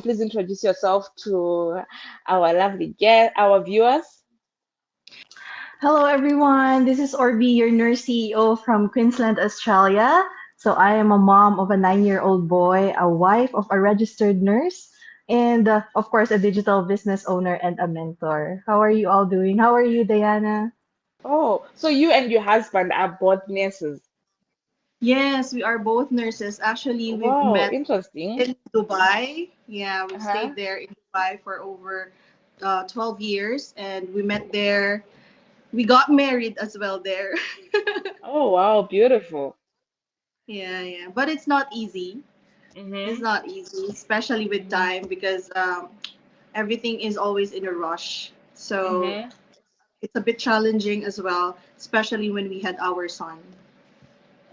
please introduce yourself to our lovely guest, our viewers. Hello, everyone. This is Orby, your nurse CEO from Queensland, Australia. So, I am a mom of a 9-year-old boy, a wife of a registered nurse, and of course, a digital business owner and a mentor. How are you all doing? How are you, Diana? Oh, so you and your husband are both nurses. Yes, we are both nurses. Actually, we've Wow, met interesting. in Dubai. Yeah, we've Uh-huh. stayed there in Dubai for over 12 years and we met there. We got married as well there. Oh, wow, beautiful. Yeah, yeah. But it's not easy. It's Mm-hmm. not easy, especially with Mm-hmm. time because everything is always in a rush. So Mm-hmm. it's a bit challenging as well, especially when we had our son.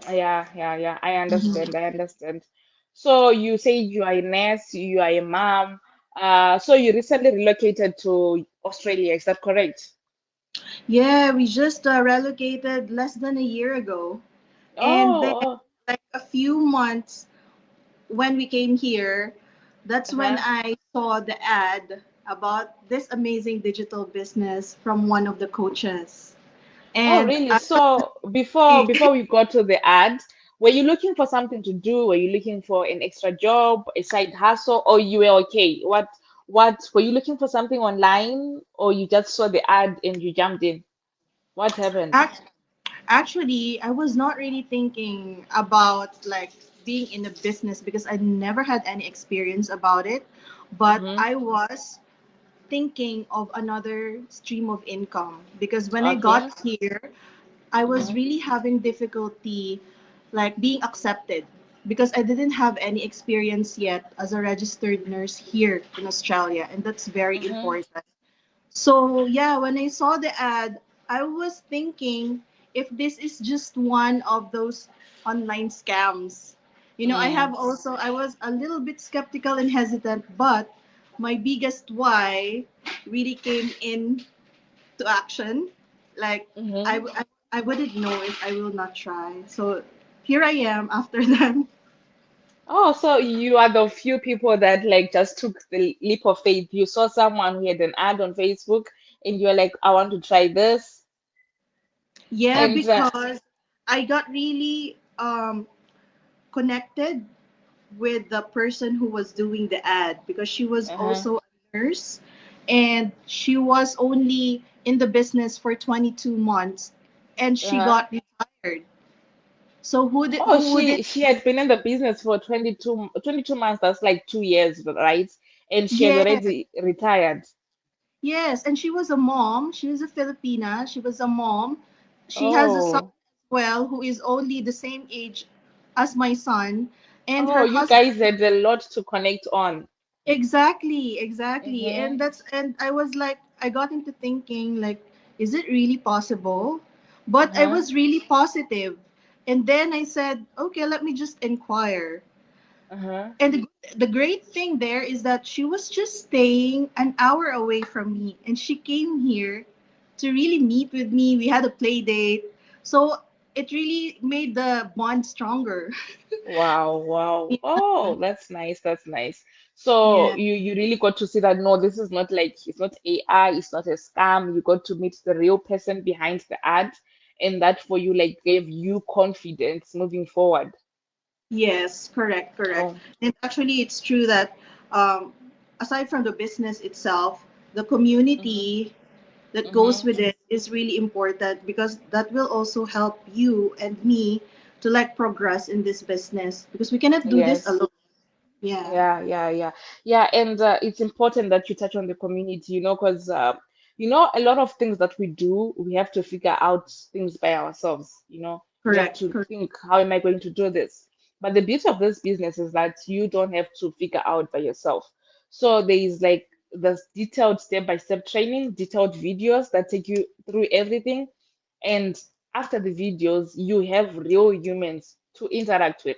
Yeah, yeah, yeah. I understand. I understand. So you say you are a nurse, you are a mom. So you recently relocated to Australia, is that correct? Yeah, we just relocated less than a year ago. And then, Oh, like a few months when we came here, that's when uh-huh. I saw the ad about this amazing digital business from one of the coaches. Oh, And really? I So before we got to the ad, were you looking for something to do? Were you looking for an extra job, a side hustle, or you were okay? What were you looking for something online, or you just saw the ad and you jumped in? What happened? ac- actually, I was not really thinking about like being in a business because I never had any experience about it. But Mm-hmm. I was thinking of another stream of income because when I Okay. got here, I was Mm-hmm. really having difficulty like being accepted because I didn't have any experience yet as a registered nurse here in Australia, and that's very Mm-hmm. important. So yeah, when I saw the ad, I was thinking if this is just one of those online scams. Mm. I was a little bit skeptical and hesitant, but my biggest why really came in to action. Like I, Mm-hmm. w- I wouldn't know if I will not try. So here I am after that. Oh, so you are the few people that like just took the leap of faith. You saw someone who had an ad on Facebook, and you're like, I want to try this, Yeah, and because I got really connected with the person who was doing the ad because she was uh-huh. also a nurse and she was only in the business for 22 months and she Uh-huh. got retired. So Oh, who would she it she had been in the business for 22 months. That's like 2 years, right? And she has Yeah, already retired. yes, and she was a mom. She was a Filipina. She was a mom. She has a son Oh, as well who is only the same age as my son and oh, her you husband. guys had a lot to connect on. Exactly, exactly. Mm-hmm. And I was like I got into thinking like is it really possible? But I Uh-huh. was really positive. And then I said, "Okay, let me just inquire." Uh-huh. And the great thing there is that she was just staying an hour away from me and she came here to really meet with me. We had a play date. So it really made the bond stronger. Wow, wow. Oh, that's nice. That's nice. So Yeah. you really got to see that no, this is not like it's not AI, it's not a scam. You got to meet the real person behind the ad, and that for you like gave you confidence moving forward. Yes, correct, correct. Oh. And actually, it's true that um, aside from the business itself, the Mm-hmm. community that goes Mm-hmm. with it is really important because that will also help you and me to like progress in this business because we cannot do this Yes. alone. Yeah, Yeah, yeah, yeah, yeah, and it's important that you touch on the community, because a lot of things that we do, we have to figure out things by ourselves. We have correct, to correct. think, how am I going to do this? But the beauty of this business is that you don't have to figure out by yourself. So there is like this detailed step-by-step training, detailed videos that take you through everything, and after the videos, you have real humans to interact with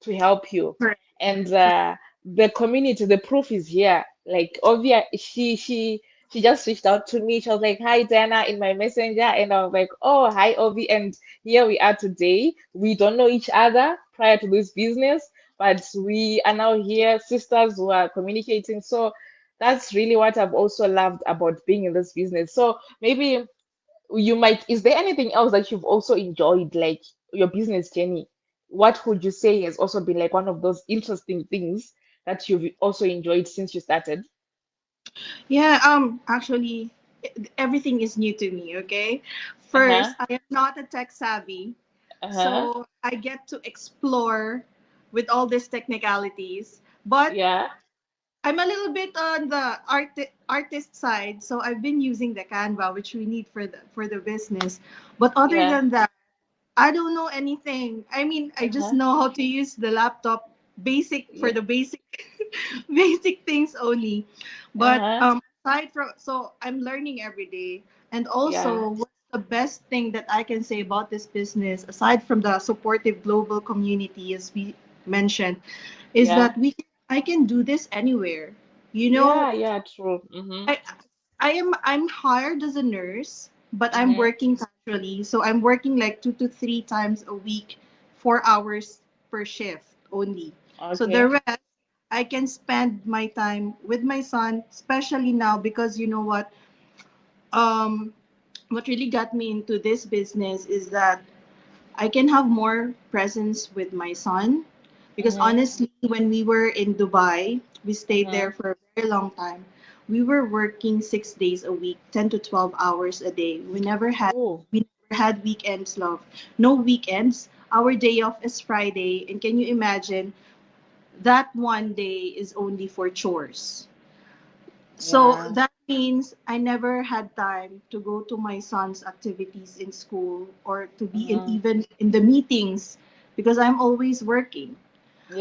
to help you. Correct. And the community, the proof is here. Like Ovia, she just reached out to me. She was like, "Hi, Dana," in my messenger, and I was like, "Oh, hi, Ovi." And here we are today. We don't know each other prior to this business, but we are now here, sisters who are communicating. So that's really what I've also loved about being in this business. So maybe you might, is there anything else that you've also enjoyed, like your business journey? What would you say has also been like one of those interesting things that you've also enjoyed since you started? Yeah, actually, everything is new to me, okay? Uh-huh. First, I am not a tech savvy, Uh-huh. so I get to explore with all these technicalities. But Yeah. I'm a little bit on the artist side, so I've been using the Canva, which we need for the business. But other Yeah. than that, I don't know anything. I mean, I just Uh-huh. know how to use the laptop, basic for Yeah. the basic basic things only. But Uh-huh. aside from, so I'm learning every day. And Yeah. also, what's the best thing that I can say about this business, aside from the supportive global community, as we mentioned, is Yeah. that I can do this anywhere. You know, Yeah, yeah, true. Mm-hmm. I I'm hired as a nurse, but I'm Mm-hmm. working casually. So I'm working like 2 to 3 times a week, 4 hours per shift only. So the Okay. rest I can spend my time with my son, especially now because you know um what really got me into this business is that I can have more presence with my son because Mm-hmm. honestly, when we were in Dubai, we stayed Mm-hmm. there for a very long time. We were working 6 days a week, 10 to 12 hours a day. Oh. We never had weekends, love. No weekends. Our day off is Friday, and can you imagine that one day is only for chores. So Yeah. that means I never had time to go to my son's activities in school or to be in Mm-hmm. even in the meetings because I'm always working.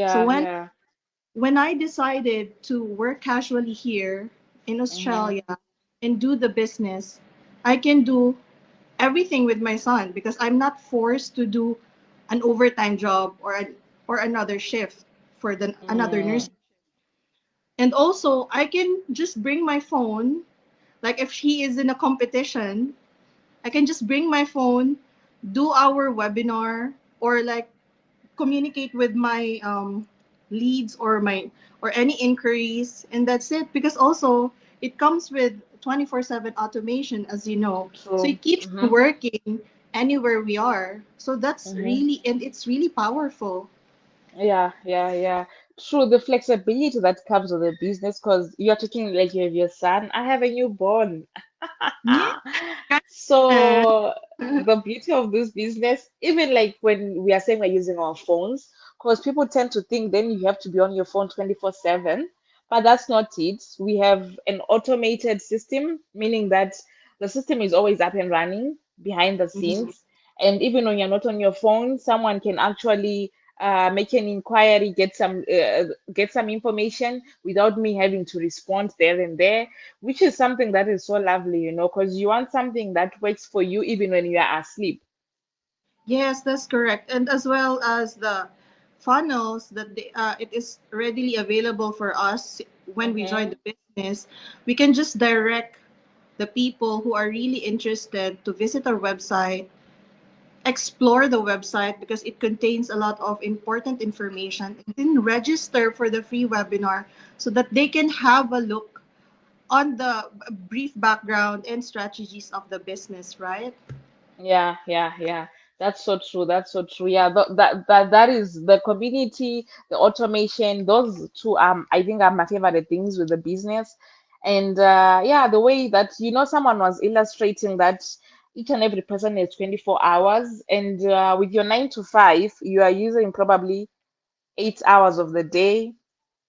So Yeah, yeah. when I decided to work casually here in Mm-hmm. Australia and do the business, I can do everything with my son because I'm not forced to do an overtime job or another shift for the another Mm. nurse. And also, I can just bring my phone. Like if he is in a competition, I can just bring my phone, do our webinar, or like communicate with my leads or any inquiries, and that's it. Because also it comes with 24/7 automation, as you know, so True. it keeps on Mm-hmm. working anywhere we are. So that's Mm-hmm. really and it's really powerful. Yeah, yeah, yeah. True, the flexibility that comes with the business, because you're talking like you have your son. I have a newborn. Yeah. So the beauty of this business, even like when we are saying we're using our phones, because people tend to think then you have to be on your phone 24/7, but that's not it. We have an automated system, meaning that the system is always up and running behind the Mhm. scenes. And even when you're not on your phone, someone can actually make an inquiry, get some information without me having to respond there and there, which is something that is so lovely, because you want something that works for you even when you are asleep. Yes, that's correct. And as well as the funnels that it is readily available for us when we join Mm-hmm. the business, we can just direct the people who are really interested to visit our website, explore the website because it contains a lot of important information, and then register for the free webinar so that they can have a look on the brief background and strategies of the business, right? Yeah, yeah, yeah. That's so true. That's so true. Yeah, that is the community, the automation. Those two, I think are my favorite things with the business. And yeah, the way that someone was illustrating that each and every person is 24 hours, and with your 9 to 5, you are using probably 8 hours of the day,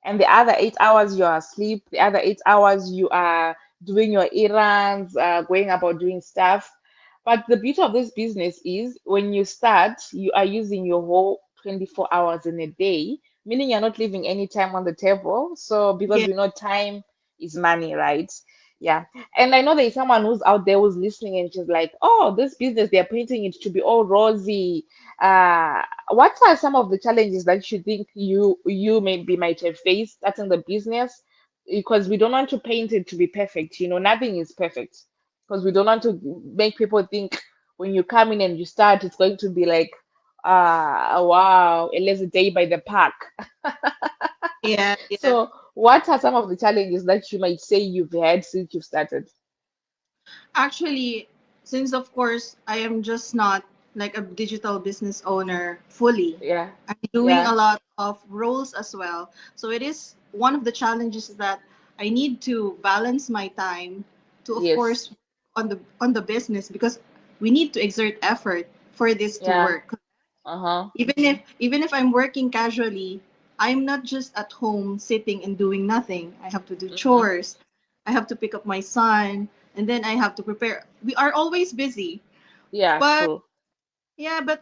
and the other 8 hours you are asleep, the other 8 hours you are doing your errands, going about doing stuff. But the beauty of this business is when you start, you are using your whole 24 hours in a day, meaning you're not leaving any time on the table. So because Yeah. we know time is money, right? Yeah. And I know there's someone who's out there who's listening and she's like, oh, this business, they're painting it to be all rosy. What are some of the challenges that you think you maybe might have faced starting the business? Because we don't want to paint it to be perfect. Nothing is perfect. Because we don't want to make people think when you come in and you start, it's going to be like Wow, a lazy day by the park. Yeah, yeah. So, what are some of the challenges that you might say you've had since you've started? Actually, since of course I am just not like a digital business owner fully, Yeah, I'm doing a yeah, lot of roles as well. So it is one of the challenges that I need to balance my time to, of yes, course, on the business, because we need to exert effort for this to yeah, work. uh-huh, Even if I'm working casually, I'm not just at home sitting and doing nothing. I have to do mm-hmm. chores. I have to pick up my son, and then I have to prepare. We are always busy. Yeah, But true. yeah, but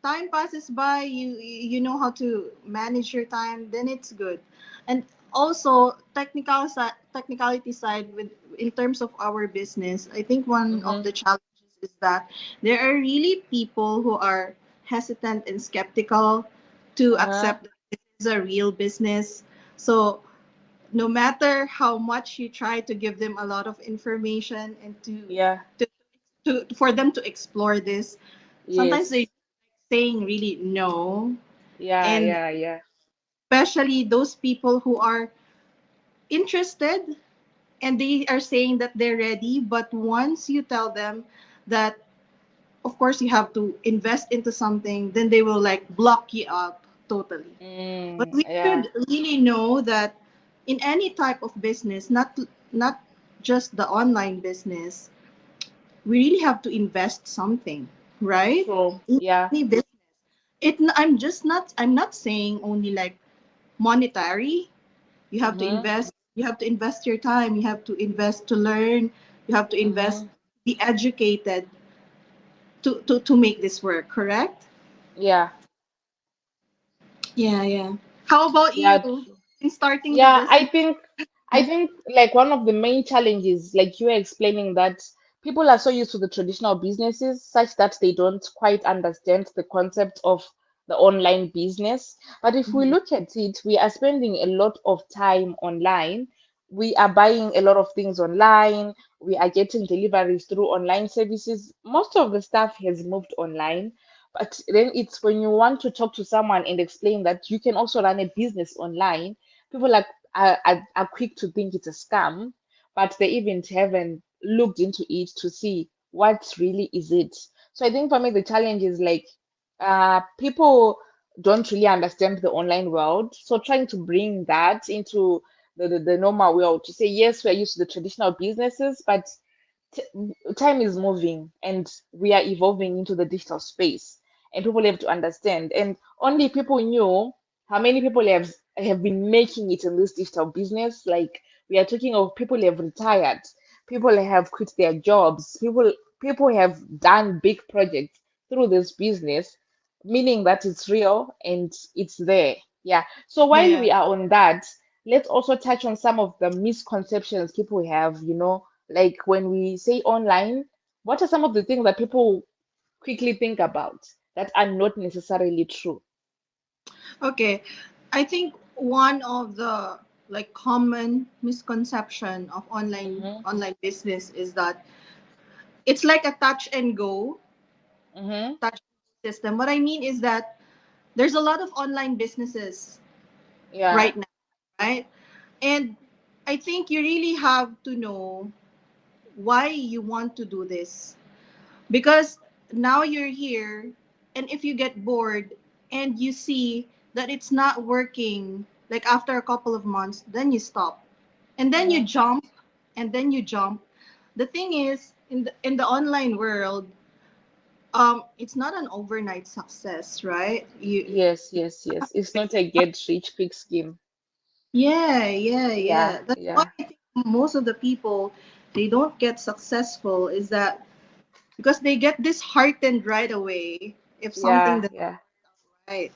time passes by, you know how to manage your time, then it's good. And also technicality side, with in terms of our business, I think one of Mm-hmm. the challenges is that there are really people who are hesitant and skeptical to Uh-huh. accept that this is a real business. So no matter how much you try to give them a lot of information and Yeah, to, for them to explore this, sometimes they yes. saying really no. Yeah, And yeah, yeah. especially those people who are interested and they are saying that they're ready, but once you tell them that of course you have to invest into something, then they will like block you up totally. But we Yeah, should really know that in any type of business, not just the online business, we really have to invest something, right? true. In Yeah. any business. I'm not saying only like monetary. Mm-hmm. You have to invest your time, you have to invest to learn, you have to invest, Mm-hmm. be educated to make this work, correct? Yeah. Yeah, yeah. How about you Yeah. in starting the Yeah, business? I think like one of the main challenges, like you were explaining, that people are so used to the traditional businesses such that they don't quite understand the concept of the online business. But if we Mhm. look at it, we are spending a lot of time online. We are buying a lot of things online. We are getting deliveries through online services. Most of the stuff has moved online. But then it's when you want to talk to someone and explain that you can also run a business online, people are quick to think it's a scam, but they even haven't looked into it to see what really is it. So I think for me the challenge is like people don't really understand the online world. So trying to bring that into the normal world to say yes, we're used to the traditional businesses, but t- time is moving and we are evolving into the digital space, and people have to understand, and only people knew how many people have been making it in this digital business. Like we are talking of people have retired, people have quit their jobs, people have done big projects through this business, meaning that it's real and it's there. Yeah, so while Yeah. we are on that, let's also touch on some of the misconceptions people have, like when we say online, what are some of the things that people quickly think about that are not necessarily true? Okay. I think one of the like common misconception of Mm-hmm. online business is that it's like a Mm-hmm. touch system. What I mean is that there's a lot of online businesses Yeah. right now, right? And I think you really have to know why you want to do this, because now you're here, and if you get bored and you see that it's not working, like after a couple of months, then you stop, and then you Mm-hmm. jump, and then you jump. The thing is, in the online world, it's not an overnight success, right? Yes, yes, yes. It's not a get rich quick scheme. Yeah, yeah, Yeah, yeah. That's why yeah, I think most of the people, they don't get successful, is that because they get disheartened right away if something yeah, doesn't yeah. right.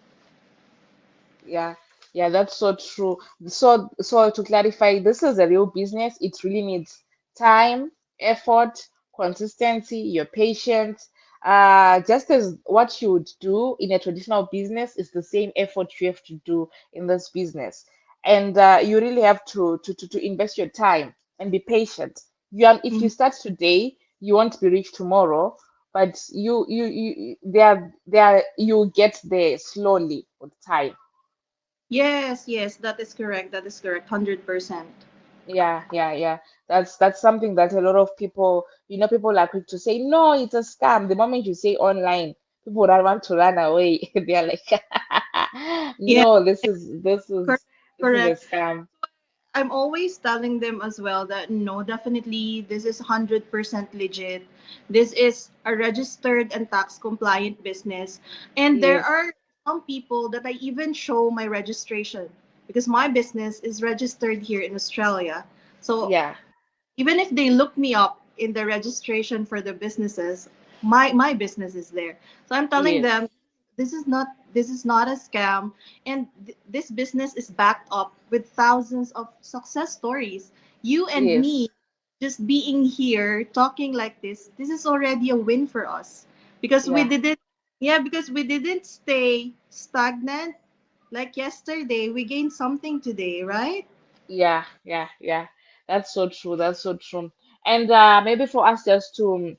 Yeah, yeah, that's so true. So to clarify, this is a real business. It really needs time, effort, consistency, your patience. Just as what you would do in a traditional business is the same effort you have to do in this business. And you really have to invest your time and be patient. If you Mhm. start today, you won't be rich tomorrow. but they are you get there slowly with time. Yes, yes, that is correct. That is correct. 100%. Yeah, yeah, yeah. That's something that a lot of people, people are quick to say, no, it's a scam. The moment you say online, people that want to run away. They are like, Yeah, no, this is a correct. scam. I'm always telling them as well that no, definitely this is 100% legit. This is a registered and tax compliant business. And there Yes. are some people that I even show my registration because my business is registered here in Australia. So Yeah. even if they look me up in the registration for the businesses, my business is there. So I'm telling Yes. them this is not a scam, and this business is backed up with thousands of success stories. You and Yes. me just being here talking like this is already a win for us because we Yeah. didn't, yeah, because we didn't stay stagnant. Like yesterday we gained something today, right? Yeah. Yeah. Yeah. That's so true. That's so true. And maybe for us just to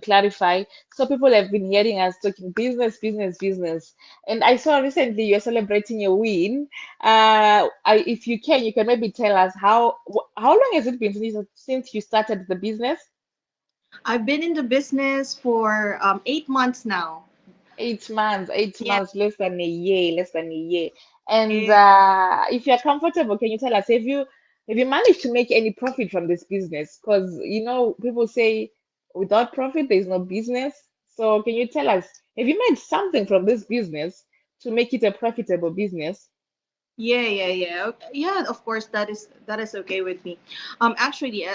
clarify, so people have been hearing us talking business, business, business, and I saw recently you're celebrating a win. If you can maybe tell us how long has it been since you started the business? I've been in the business for 8 months now. 8 months, eight Yeah. months, less than a year. And Yeah. if you're comfortable, can you tell us, have you managed to make any profit from this business? Because people say without profit there is no business. So can you tell us, have you made something from this business to make it a profitable business? Yeah. Okay. Yeah, of course that is okay with me. Actually,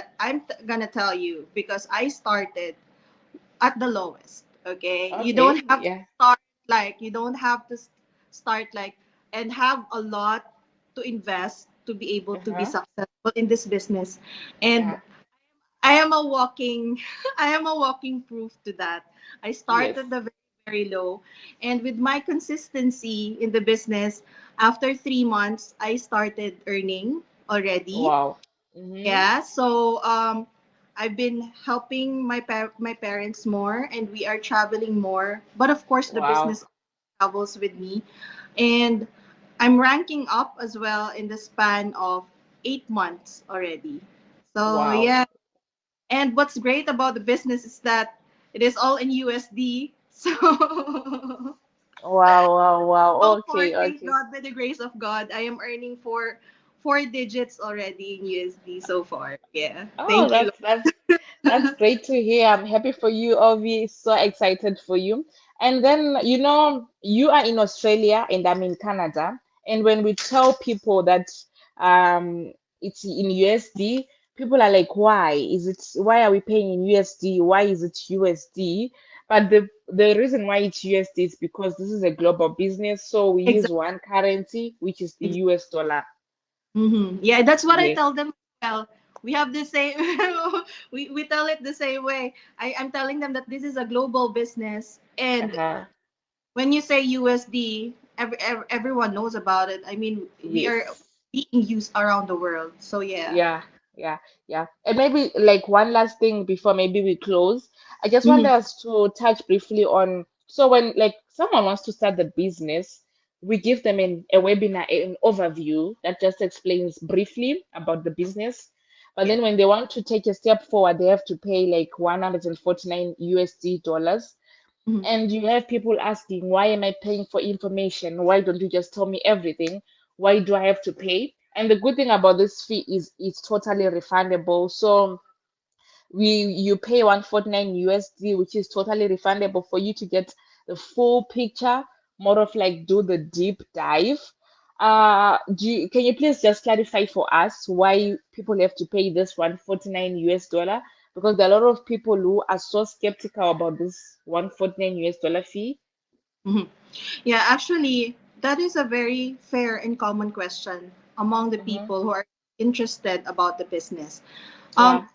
gonna tell you because I started at the lowest. Okay, you don't Okay, have to yeah, start you don't have to start and have a lot to invest to be able to be uh-huh, successful in this business, and yeah, I am a walking I am a walking proof to that. I yes, started the very low, and with my consistency in the business, after 3 months I started earning already. wow, mm-hmm. Yeah, so I've been helping my parents more, and we are traveling more. But of course, the Wow, business travels with me, and I'm ranking up as well in the span of 8 months already. So wow. yeah, and what's great about the business is that it is all in USD. So Wow, wow, wow. so far, Okay, thank okay. God, by the grace of God, I am earning four digits already in USD so far. Yeah. Oh, Thank you. that's great to hear. I'm happy for you, Ovi. So excited for you. And then, you are in Australia and I'm in Canada. And when we tell people that it's in USD, people are like, why are we paying in USD? Why is it USD? But the reason why it's USD is because this is a global business, so we use Exactly. one currency, which is the US dollar. Yeah, that's what I Yes. tell them. Well, we have the same. We tell it the same way. I'm telling them that this is a global business, and Uh-huh. when you say USD, everyone knows about it. I mean, we are Yes. being used around the world. So yeah. Yeah, yeah, yeah. And maybe like one last thing before maybe we close. I just want Mhm. us to touch briefly on, so when like someone wants to start the business, we give them a webinar, an overview that just explains briefly about the business. But Yeah. then when they want to take a step forward, they have to pay like 149 USD dollars. Mhm. And you have people asking, why am I paying for information? Why don't you just tell me everything? Why do I have to pay? And the good thing about this fee is it's totally refundable. So you pay 149 USD, which is totally refundable for you to get the full picture, more of like do the deep dive. Can you please just clarify for us why people have to pay this 149 US dollar? Because there are a lot of people who are so skeptical about this 149 US dollar fee. Mhm. Yeah, actually, that is a very fair and common question among the Mm-hmm. people who are interested about the business. Yeah. Um,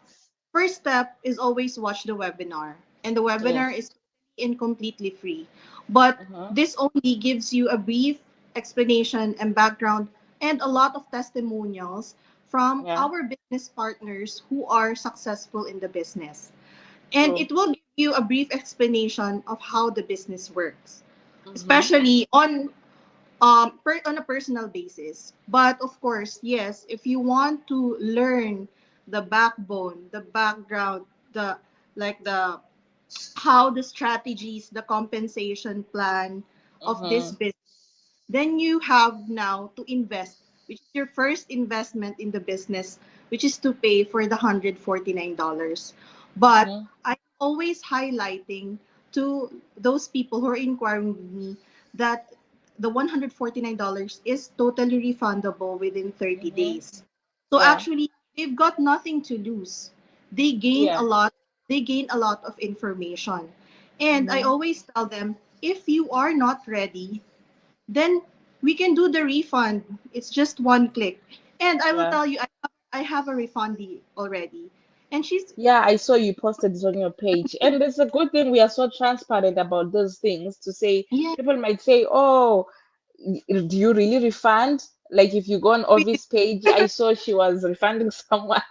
First step is always watch the webinar, and the webinar Yes. is in completely free. But Mm-hmm. this only gives you a brief explanation and background and a lot of testimonials from Yeah. our business partners who are successful in the business. And True. it will give you a brief explanation of how the business works, Mm-hmm. especially on a personal basis. But of course, yes, if you want to learn the backbone, the background, the like the how the strategies, the compensation plan of this Mm-hmm. business, then you have now to invest, which is your first investment in the business, which is to pay for the $149. But Mm-hmm. I'm always highlighting to those people who are inquiring with me that the $149 is totally refundable within 30 Mm-hmm. days. So Yeah. actually, they've got nothing to lose. They gain a Yeah. lot. They gain a lot of information. And I Mm-hmm. always tell them, if you are not ready, then we can do the refund. It's just one click. And I will Yeah. tell you, I have a refundee already. And she's, Yeah, I saw you posted this on your page. And it's a good thing we are so transparent about those things to say yeah, people might say, oh, do you really refund? Like if you go on we- Ovi's page, I saw she was refunding someone.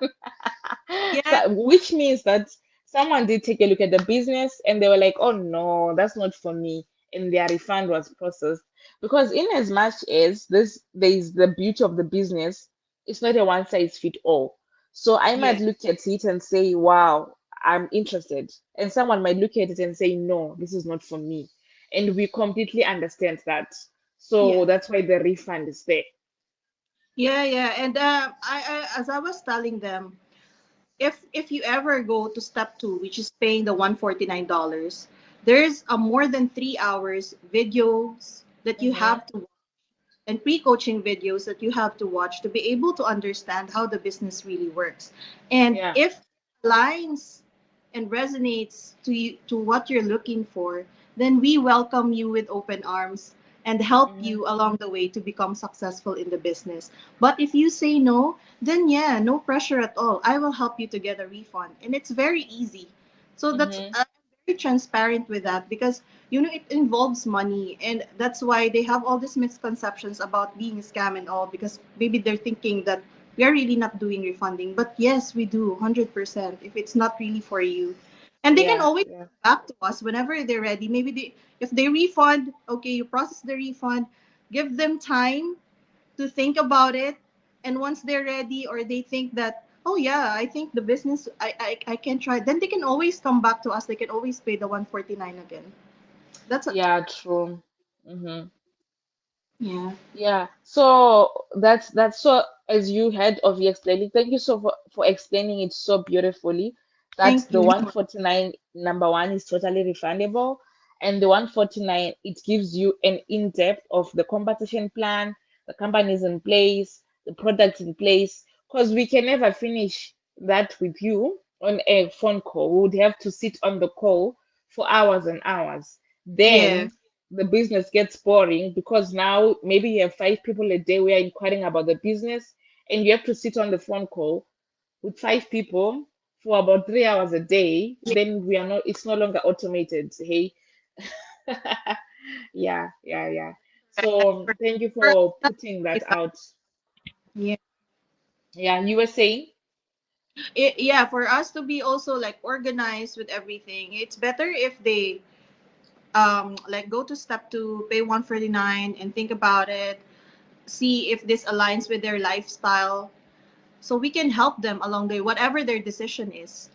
yeah, So, which means that someone did take a look at the business and they were like, oh no, that's not for me. And their refund was processed. Because in as much as this there is the beauty of the business, it's not a one size fit all. So I might yeah, look at it and say, wow, I'm interested. And someone might look at it and say, no, this is not for me. And we completely understand that. So yeah. that's why the refund is there. Yeah, yeah. And as I was telling them, if you ever go to step two, which is paying the $149, there's a more than 3 hours videos that you Mm-hmm. have to and pre-coaching videos that you have to watch to be able to understand how the business really works. And Yeah. if it aligns and resonates to you to what you're looking for, then we welcome you with open arms and help Mm-hmm. you along the way to become successful in the business. But if you say no, then yeah, no pressure at all. I will help you to get a refund. And it's very easy. So that's Mm-hmm. very transparent with that because it involves money, and that's why they have all these misconceptions about being a scam and all, because maybe they're thinking that we are really not doing refunding, but yes, we do 100% if it's not really for you. And they can Yeah. always Yeah. come back to us whenever they're ready. Maybe if they refund, okay, you process the refund, give them time to think about it, and once they're ready or they think that, oh yeah, I think the business, I can try, then they can always come back to us. They can always pay the 149 again. That's a, Yeah, true. Mm-hmm. yeah. Yeah. So that's so as you had of you explaining. Thank you so for explaining it so beautifully. That Thank the you. 149 number one is totally refundable, and the 149 it gives you an in-depth of the competition plan, the companies in place, the products in place. Because we can never finish that with you on a phone call. We would have to sit on the call for hours and hours. Yeah. Then the business gets boring because now maybe you have five people a day we are inquiring about the business and you have to sit on the phone call with five people for about 3 hours a day. Then we are not, it's no longer automated. Hey. Yeah, yeah, yeah. So thank you for putting that out. Yeah. Yeah, you were saying? Yeah, for us to be also like organized with everything, it's better if they like go to step two, pay 149 and think about it, see if this aligns with their lifestyle, so we can help them along the way, whatever their decision is.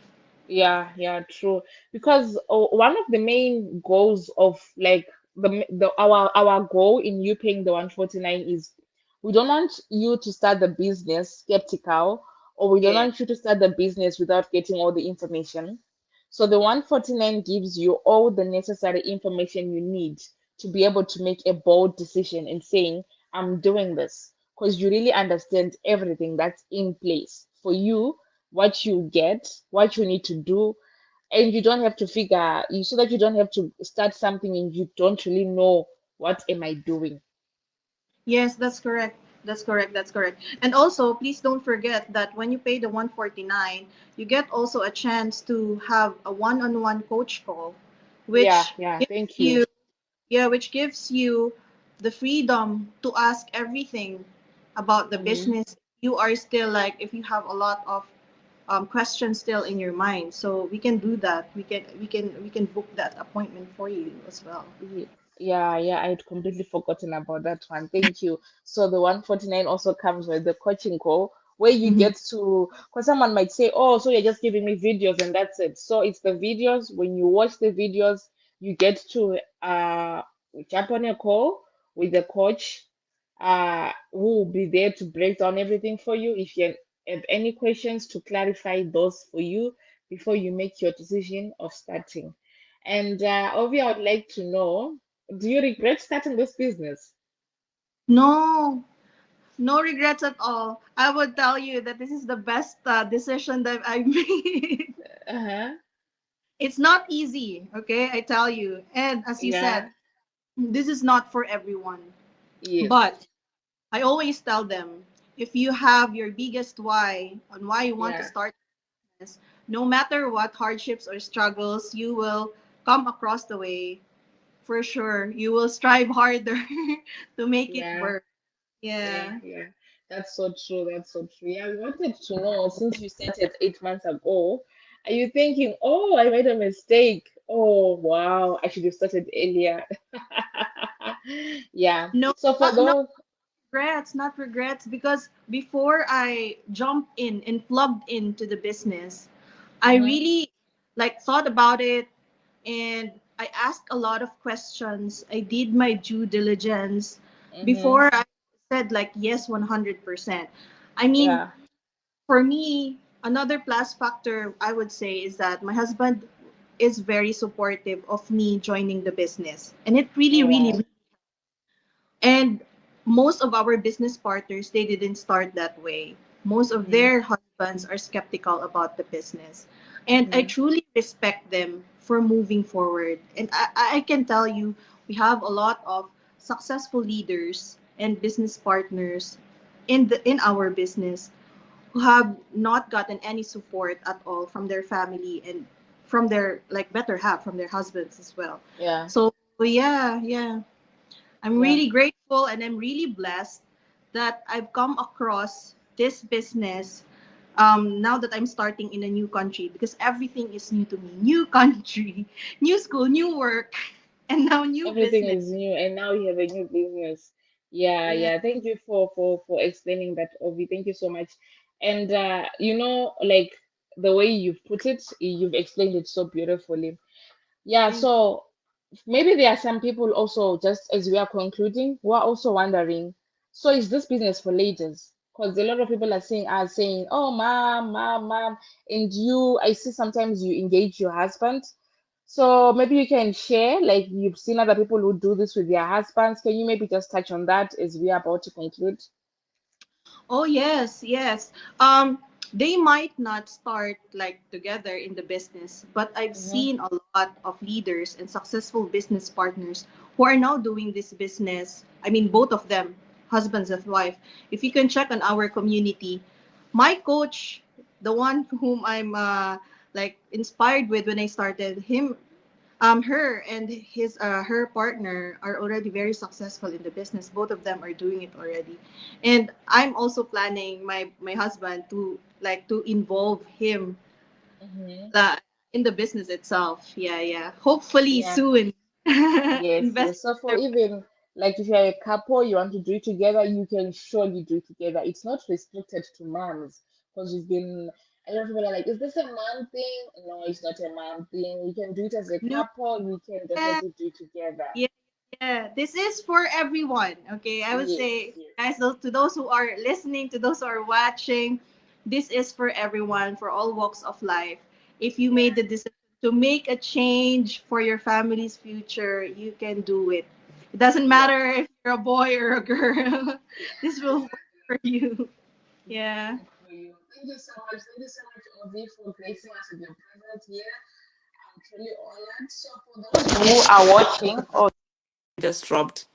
Yeah, yeah, true. Because one of the main goals of like the our goal in you paying the 149 is we don't want you to start the business skeptical, or we don't Yeah. want you to start the business without getting all the information. So the 149 gives you all the necessary information you need to be able to make a bold decision in saying, I'm doing this, because you really understand everything that's in place for you, what you get, what you need to do, and you don't have to figure you so that you don't have to start something and you don't really know what am I doing. Yes, that's correct. That's correct. That's correct. And also, please don't forget that when you pay the 149, you get also a chance to have a one-on-one coach call, Yeah, which yeah, gives thank you. you, yeah, which gives you the freedom to ask everything about the Mm-hmm. business. You are still like, if you have a lot of questions still in your mind. So we can do that. We can book that appointment for you as well. Ye- Yeah, yeah, I'd completely forgotten about that one. Thank you. So the 149 also comes with the coaching call where you Mhm. get to, because someone might say, oh, so you're just giving me videos and that's it. So it's the videos. When you watch the videos, you get to jump on a call with the coach who will be there to break down everything for you. If you have any questions, to clarify those for you before you make your decision of starting. And Ovi, I would like to know, do you regret starting this business? No, no regrets at all. I would tell you that this is the best decision that I've made. Uh-huh. It's not easy, okay? I tell you. And as you said, Yeah. this is not for everyone. Yes. But I always tell them, if you have your biggest why on why you want to Yeah. start this, no matter what hardships or struggles you will come across the way, for sure, you will strive harder to make it Yeah. work. Yeah. Yeah. Yeah. That's so true. That's so true. Yeah, we wanted to know, since you started 8 months ago, are you thinking, oh, I made a mistake? Oh, wow, I should have started earlier. Yeah. No, So for not those, regrets, not regrets, because before I jumped in and plugged into the business, I mm-hmm, really like thought about it, and I asked a lot of questions. I did my due diligence mm-hmm, before I said like yes 100%. I mean, yeah. for me, another plus factor I would say is that my husband is very supportive of me joining the business. And it really, Oh, really, wow. and most of our business partners, they didn't start that way. Most of Mm-hmm, their husbands are skeptical about the business. And I mm-hmm, truly respect them for moving forward. And I can tell you, we have a lot of successful leaders and business partners in our business who have not gotten any support at all from their family and from their like better half from their husbands as well. yeah, So yeah, yeah. I'm yeah. really grateful and I'm really blessed that I've come across this business now that I'm starting in a new country, because everything is new to me. New country, new school, new work, and now new Everything business. is new, and now you have a new business. Yeah, Yeah. yeah. Thank you for explaining that, Ovi. Thank you so much. And like the way you've put it, you've explained it so beautifully. Yeah. Thank So maybe there are some people also, just as we are concluding, who are also wondering. So is this business for ladies? Because a lot of people are saying, "Oh, mom," and you. I see sometimes you engage your husband. So maybe you can share, like you've seen other people who do this with their husbands. Can you maybe just touch on that as we are about to conclude? Oh yes, yes. They might not start like together in the business, but I've Mm-hmm. seen a lot of leaders and successful business partners who are now doing this business. I mean, both of them, husbands and wife. If you can check on our community, my coach, the one whom I'm like inspired with when I started him, her and her partner are already very successful in the business. Both of them are doing it already, and I'm also planning my husband to like to involve him Mm-hmm. uh, in the business itself. Yeah, yeah. Hopefully Yeah. soon. Yes, Invest. yes. So for even like if you're a couple, you want to do it together, you can surely do it together. It's not restricted to moms because we've been a lot of people are like, is this a mom thing? No, it's not a mom thing. You can do it as a No. couple, you can Yeah, definitely do it together. yeah, yeah. This is for everyone. Okay, I would Yes, say, yes. guys, to those who are listening, to those who are watching, this is for everyone, for all walks of life. If you made Yeah. the decision to make a change for your family's future, you can do it. It doesn't Yeah. matter if you're a boy or a girl. Yeah, This will work exactly. for you. This will Yeah. work for you. Thank you so much. Thank you so much, Ovi, for gracing us with your presence here. I'm truly honored. So for those who are watching, oh, just dropped.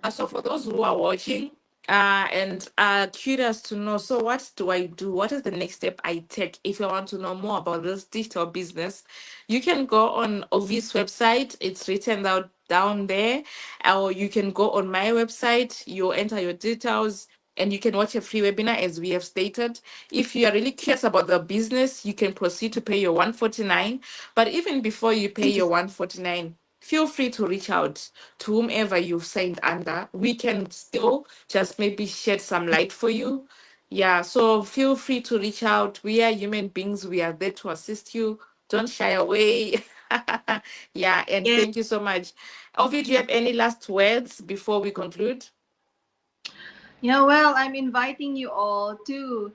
So for those who are watching and are curious to know, so what do I do? What is the next step I take if you want to know more about this digital business? You can go on Ovi's website. It's written out down there, or you can go on my website. You enter your details. and you can watch a free webinar as we have stated. If you are really curious about the business, you can proceed to pay your 149. But even before you pay your 149, feel free to reach out to whomever you've signed under. We can still just maybe shed some light for you. Yeah, so feel free to reach out. We are human beings. We are there to assist you. Don't shy away. Yeah, and Yeah. thank you so much. Ovi, do you have any last words before we conclude? Yeah, well, I'm inviting you all to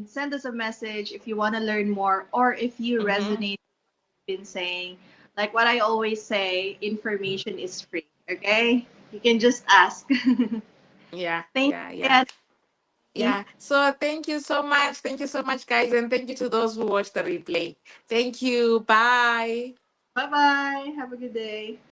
send us a message if you want to learn more or if you Mm-hmm. resonate with what I've been saying. Like what I always say, information is free. Okay? You can just ask. Yeah, Thank yeah, you yeah. again. Yeah. So thank you so much. Thank you so much, guys. And thank you to those who watched the replay. Thank you. Bye. Bye bye. Have a good day.